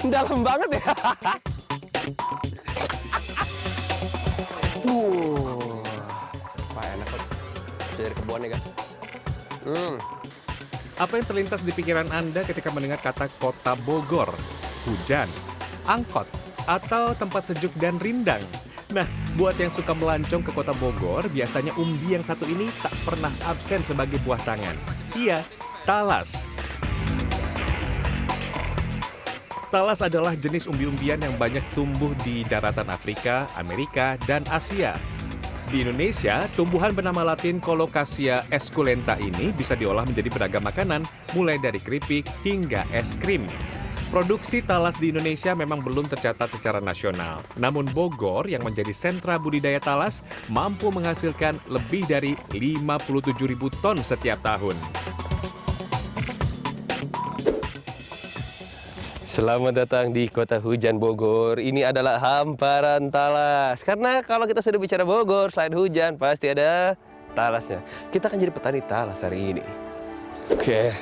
Dalam banget ya. Wah, enak banget. Bisa dari kebun ya, guys. Apa yang terlintas di pikiran Anda ketika mendengar kata kota Bogor? Hujan, angkot, atau tempat sejuk dan rindang? Nah, buat yang suka melancong ke kota Bogor, biasanya umbi yang satu ini tak pernah absen sebagai buah tangan. Iya, talas. Talas adalah jenis umbi-umbian yang banyak tumbuh di daratan Afrika, Amerika, dan Asia. Di Indonesia, tumbuhan bernama latin Colocasia esculenta ini bisa diolah menjadi beragam makanan, mulai dari keripik hingga es krim. Produksi talas di Indonesia memang belum tercatat secara nasional. Namun Bogor yang menjadi sentra budidaya talas mampu menghasilkan lebih dari 57.000 ton setiap tahun. Selamat datang di kota hujan Bogor. Ini adalah hamparan talas. Karena kalau kita sudah bicara Bogor, selain hujan pasti ada talasnya. Kita akan jadi petani talas hari ini. Oke.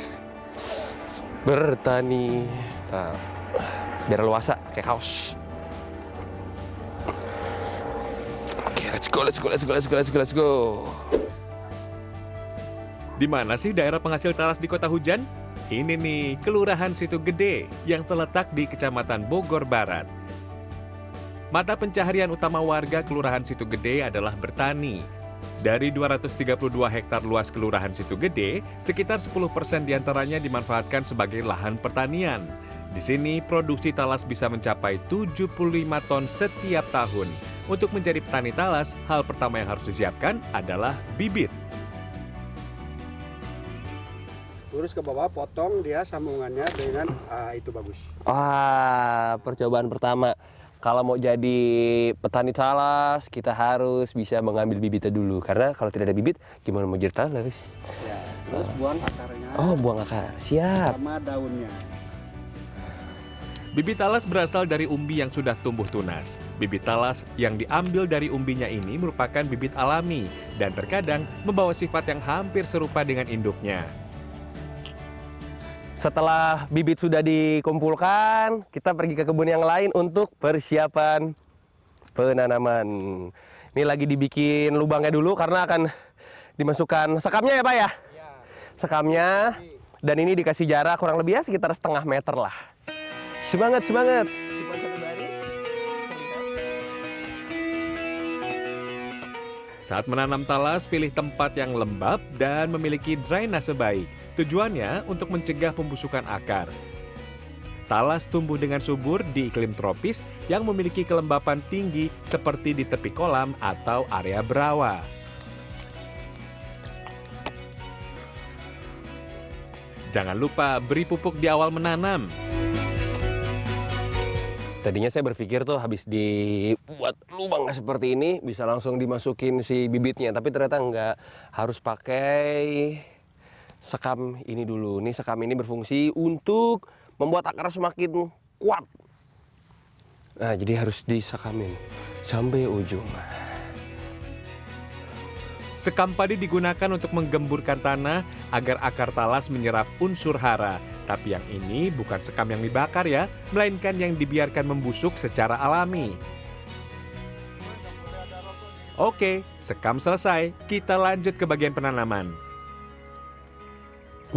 Bertani. Biar luasa, kayak kaos. Oke, let's go. Di mana sih daerah penghasil talas di kota hujan? Ini nih, Kelurahan Situ Gede yang terletak di Kecamatan Bogor Barat. Mata pencaharian utama warga Kelurahan Situ Gede adalah bertani. Dari 232 hektar luas Kelurahan Situ Gede, sekitar 10% diantaranya dimanfaatkan sebagai lahan pertanian. Di sini, produksi talas bisa mencapai 75 ton setiap tahun. Untuk menjadi petani talas, hal pertama yang harus disiapkan adalah bibit. Lurus ke bawah, potong dia sambungannya dengan itu bagus. Wah, percobaan pertama. Kalau mau jadi petani talas, kita harus bisa mengambil bibitnya dulu. Karena kalau tidak ada bibit, gimana mau jadi talas? Ya, terus buang akarnya. Oh, buang akar. Siap. Sama daunnya. Bibit talas berasal dari umbi yang sudah tumbuh tunas. Bibit talas yang diambil dari umbinya ini merupakan bibit alami dan terkadang membawa sifat yang hampir serupa dengan induknya. Setelah bibit sudah dikumpulkan, kita pergi ke kebun yang lain untuk persiapan penanaman. Ini lagi dibikin lubangnya dulu karena akan dimasukkan sekamnya ya Pak ya? Ya. Sekamnya, dan ini dikasih jarak kurang lebih ya sekitar setengah meter lah. Semangat, semangat! Cuma satu baris, terlihat. Saat menanam talas, pilih tempat yang lembab dan memiliki drainase baik. Tujuannya untuk mencegah pembusukan akar. Talas tumbuh dengan subur di iklim tropis yang memiliki kelembapan tinggi seperti di tepi kolam atau area berawa. Jangan lupa beri pupuk di awal menanam. Tadinya saya berpikir tuh habis dibuat lubang seperti ini bisa langsung dimasukin si bibitnya, tapi ternyata enggak, harus pakai sekam ini dulu. Ini sekam ini berfungsi untuk membuat akar semakin kuat. Nah, jadi harus disekamin sampai ujung. Sekam padi digunakan untuk menggemburkan tanah agar akar talas menyerap unsur hara. Tapi yang ini bukan sekam yang dibakar ya, melainkan yang dibiarkan membusuk secara alami. Oke, sekam selesai. Kita lanjut ke bagian penanaman.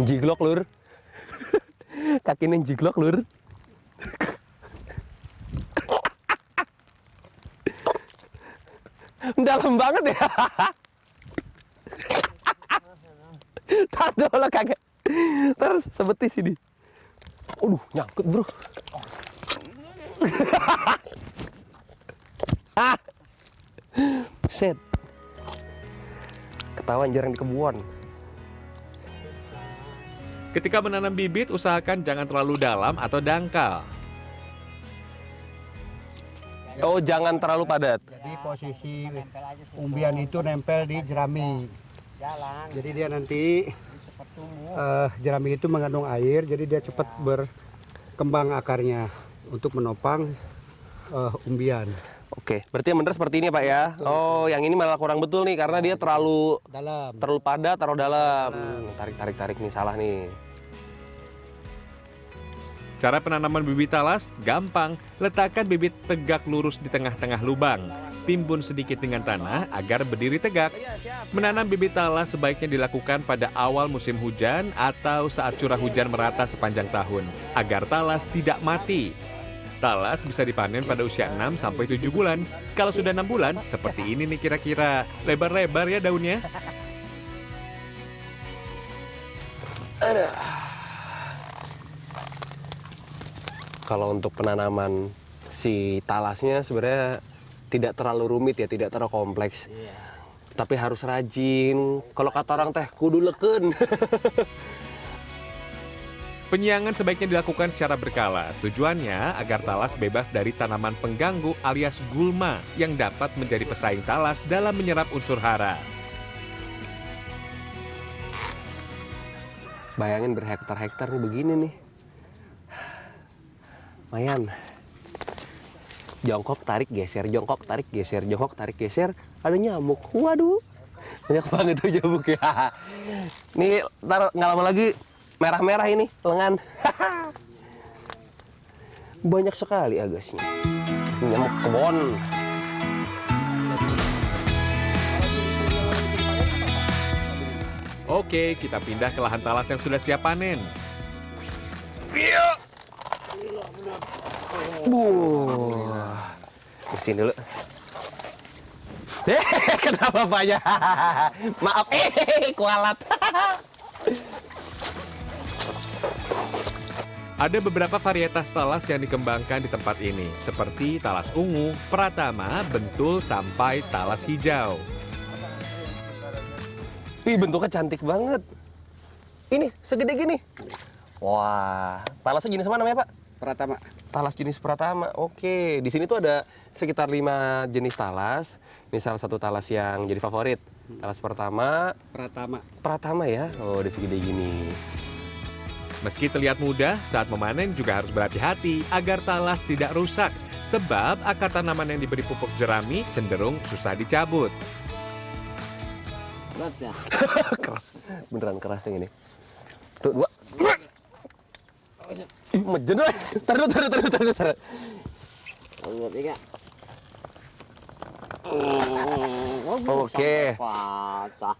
Jiglok lur. Kakinya jiglok lur. Dalam banget ya. Tar dulu kagak. Terus sebetis ini. Aduh, nyangkut bro. Ah. Set. Ketahuan jarang di kebun. Ketika menanam bibit, usahakan jangan terlalu dalam atau dangkal. Oh, jangan terlalu padat. Jadi posisi umbian itu nempel di jerami. Jadi dia nanti jerami itu mengandung air, jadi dia cepat berkembang akarnya untuk menopang umbian. Oke, berarti yang benar seperti ini Pak ya. Oh, yang ini malah kurang betul nih karena dia terlalu Dalam. padat, taruh dalam. Tarik nih, salah nih. Cara penanaman bibit talas gampang. Letakkan bibit tegak lurus di tengah-tengah lubang. Timbun sedikit dengan tanah agar berdiri tegak. Menanam bibit talas sebaiknya dilakukan pada awal musim hujan atau saat curah hujan merata sepanjang tahun agar talas tidak mati. Talas bisa dipanen pada usia 6 sampai 7 bulan. Kalau sudah 6 bulan, seperti ini nih kira-kira. Lebar-lebar ya daunnya. Kalau untuk penanaman si talasnya sebenarnya tidak terlalu rumit ya, tidak terlalu kompleks. Tapi harus rajin. Kalau kata orang teh kudu leken. Penyiangan sebaiknya dilakukan secara berkala. Tujuannya agar talas bebas dari tanaman pengganggu alias gulma yang dapat menjadi pesaing talas dalam menyerap unsur hara. Bayangin berhektar-hektar nih begini nih. Lumayan. Jongkok, tarik, geser, jongkok, tarik, geser, jongkok, tarik, geser. Ada nyamuk. Waduh. Banyak banget tuh nyamuk ya. Nih, ntar nggak lama lagi merah-merah ini lengan. Banyak sekali agasnya. Nyamuk kebon. Oke, kita pindah ke lahan talas yang sudah siap panen. Bersihin dulu. Kenapa banyak? Maaf, kualat. Ada beberapa varietas talas yang dikembangkan di tempat ini, seperti talas ungu, pratama, bentul, sampai talas hijau. Ih, bentuknya cantik banget. Ini segede gini. Wah, talasnya jenis apa namanya, Pak? Pratama. Talas jenis pratama. Oke, di sini tuh ada sekitar 5 jenis talas. Ini salah satu talas yang jadi favorit. Talas pertama, Pratama. pratama ya. Oh, udah segede gini. Meski terlihat mudah, saat memanen juga harus berhati-hati agar talas tidak rusak, sebab akar tanaman yang diberi pupuk jerami cenderung susah dicabut. Keras. Beneran keras yang ini. Tuh, 2. Ih, mejen lah. Taruh. Oke. Patah.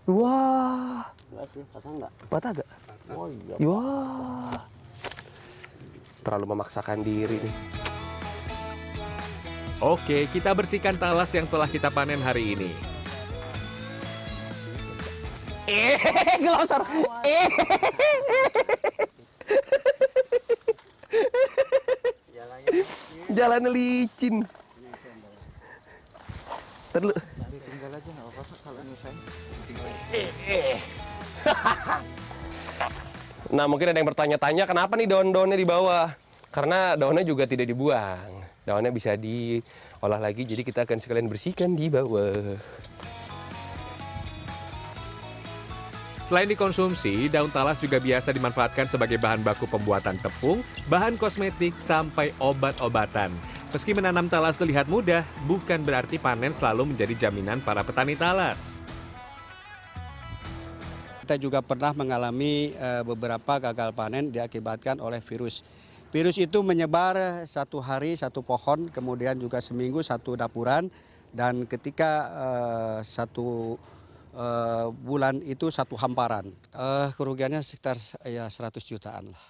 Wah. Enggak sih, patah enggak? Patah gak? Oh iya. Wah. Terlalu memaksakan diri nih. Oke, kita bersihkan talas yang telah kita panen hari ini. Gelosor. Jalannya licin. Terlalu. Tinggal aja enggak apa-apa kalau nyusahin. Nah, mungkin ada yang bertanya-tanya kenapa nih daun-daunnya di bawah? Karena daunnya juga tidak dibuang. Daunnya bisa diolah lagi, jadi kita akan sekalian bersihkan di bawah. Selain dikonsumsi, daun talas juga biasa dimanfaatkan sebagai bahan baku pembuatan tepung, bahan kosmetik, sampai obat-obatan. Meski menanam talas terlihat mudah, bukan berarti panen selalu menjadi jaminan para petani talas. Kita juga pernah mengalami beberapa gagal panen diakibatkan oleh virus. Virus itu menyebar satu hari satu pohon, kemudian juga seminggu satu dapuran, dan ketika satu bulan itu satu hamparan. Kerugiannya sekitar ya 100 jutaan lah.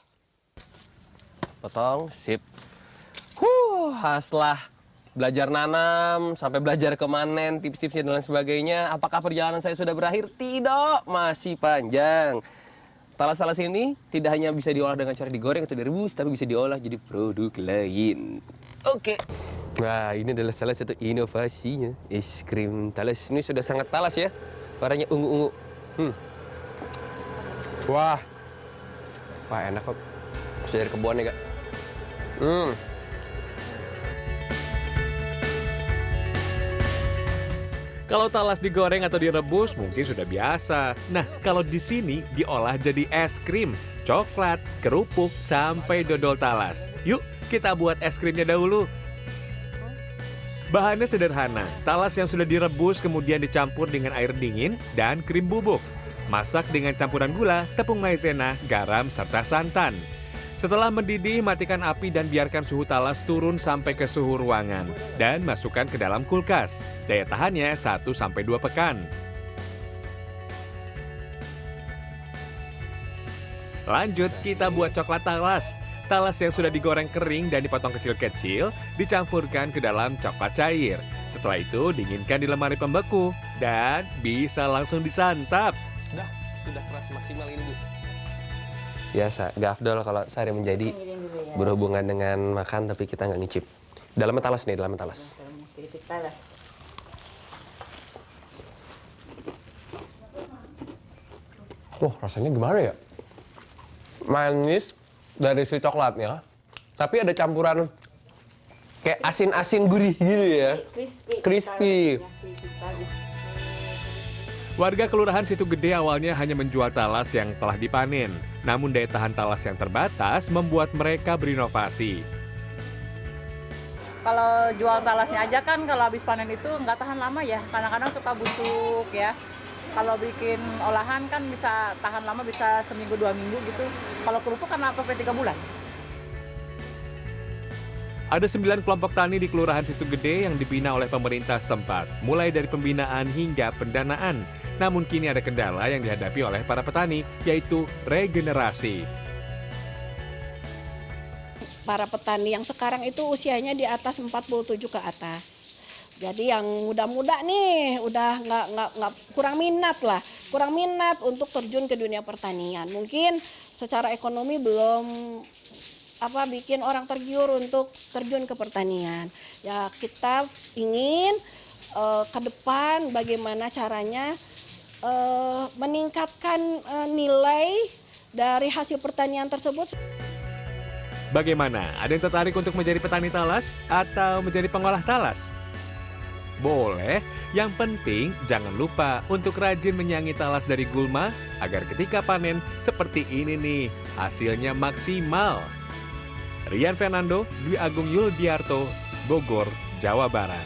Potong, sip. Setelah belajar nanam, sampai belajar kemanen, tips-tipsnya dan lain sebagainya. Apakah perjalanan saya sudah berakhir? Tidak, masih panjang. Talas-talas ini tidak hanya bisa diolah dengan cara digoreng atau direbus, tapi bisa diolah jadi produk lain. Oke. Nah, ini adalah salah satu inovasinya. Es krim talas. Ini sudah sangat talas ya. Warnanya ungu-ungu. Wah. Wah, enak kok. Masih dari kebun ya, Kak. Kalau talas digoreng atau direbus mungkin sudah biasa. Nah, kalau di sini diolah jadi es krim, coklat, kerupuk, sampai dodol talas. Yuk, kita buat es krimnya dahulu. Bahannya sederhana, talas yang sudah direbus kemudian dicampur dengan air dingin dan krim bubuk. Masak dengan campuran gula, tepung maizena, garam, serta santan. Setelah mendidih, matikan api dan biarkan suhu talas turun sampai ke suhu ruangan. Dan masukkan ke dalam kulkas. Daya tahannya 1-2 pekan. Lanjut, kita buat coklat talas. Talas yang sudah digoreng kering dan dipotong kecil-kecil, dicampurkan ke dalam coklat cair. Setelah itu, dinginkan di lemari pembeku. Dan bisa langsung disantap. Sudah keras maksimal ini, Bu. Biasa, gak afdol kalau sehari menjadi berhubungan dengan makan tapi kita nggak ngicip. Dalamnya talas nih, dalamnya talas. Wah, rasanya gimana ya? Manis dari si coklatnya, tapi ada campuran kayak asin-asin gurih gitu ya. Crispy. Warga Kelurahan Situ Gede awalnya hanya menjual talas yang telah dipanen. Namun daya tahan talas yang terbatas membuat mereka berinovasi. Kalau jual talasnya aja kan kalau habis panen itu nggak tahan lama ya. Kadang-kadang suka busuk ya. Kalau bikin olahan kan bisa tahan lama, bisa seminggu 2 minggu gitu. Kalau kerupuk kan sampai 3 bulan. Ada 9 kelompok tani di Kelurahan Situ Gede yang dibina oleh pemerintah setempat, mulai dari pembinaan hingga pendanaan. Namun kini ada kendala yang dihadapi oleh para petani, yaitu regenerasi. Para petani yang sekarang itu usianya di atas 47 ke atas. Jadi yang muda-muda nih udah nggak kurang minat untuk terjun ke dunia pertanian. Mungkin secara ekonomi belum bikin orang tergiur untuk terjun ke pertanian. Ya kita ingin ke depan bagaimana caranya meningkatkan nilai dari hasil pertanian tersebut. Bagaimana? Ada yang tertarik untuk menjadi petani talas atau menjadi pengolah talas? Boleh, yang penting jangan lupa untuk rajin menyangi talas dari gulma agar ketika panen seperti ini nih, hasilnya maksimal. Rian Fernando, Dwi Agung Yuldiarto, Bogor, Jawa Barat.